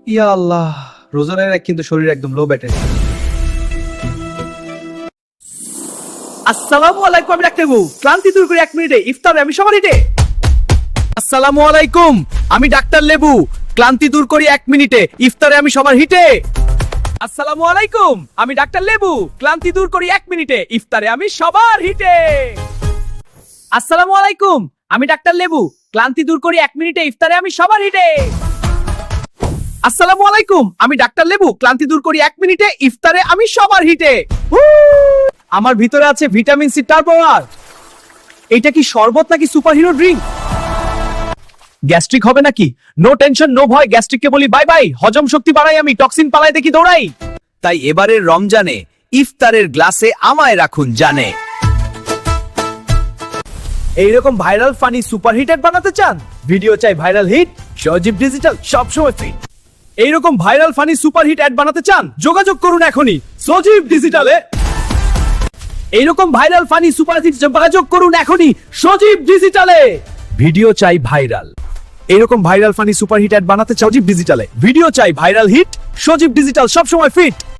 ইয়া আল্লাহ, রোজানের কিন্তু শরীর একদম লো ব্যাটারি। আসসালামু আলাইকুম, আমি ডাক্তার বাবু। ক্লান্তি দূর করে 1 মিনিটে ইফতারে আমি সবার হিটে। আসসালামু আলাইকুম, আমি ডাক্তার লেবু। ক্লান্তি দূর করি 1 মিনিটে, ইফতারে আমি সবার হিটে। আসসালামু আলাইকুম, আমি ডাক্তার লেবু। ক্লান্তি দূর করি 1 মিনিটে, ইফতারে আমি সবার হিটে। আসসালামু আলাইকুম, আমি ডাক্তার লেবু। ক্লান্তি দূর করি 1 মিনিটে, ইফতারে আমি সবার হিটে। আসসালামু আলাইকুম, আমি ডাক্তার লেবু। ক্লান্তি দূর করি 1 মিনিটে, ইফতারে আমি সবার হিটে। আমার ভিতরে আছে ভিটামিন সি টারপোয়ার। এটা কি শরবত নাকি সুপারহিরো ড্রিঙ্ক? গ্যাস্ট্রিক হবে নাকি? নো টেনশন, নো ভয়, গ্যাস্ট্রিককে বলি বাই বাই। হজম শক্তি বাড়াই আমি, টক্সিন পালাই দেখি দৌড়াই। তাই এবারের রমজানে ইফতারের গ্লাসে আমায় রাখুন জানে। এইরকম ভাইরাল ফানি সুপারহিট অ্যাড বানাতে চান? ভিডিও চাই ভাইরাল হিট, সজীব ডিজিটাল সবসময় ফিট। এইরকম ভাইরাল ফানি সুপারহিট অ্যাড বানাতে চান? যোগাযোগ করুন এখনই সজীব ডিজিটালে। এইরকম ভাইরাল ফানি সুপারহিট যোগাযোগ করুন এখনই সজীব ডিজিটালে। ভিডিও চাই ভাইরাল। এইরকম ভাইরাল ফানি সুপারহিট অ্যাড বানাতে চাও সজীব ডিজিটালে। ভিডিও চাই ভাইরাল হিট, সজীব ডিজিটাল সবসময় ফিট।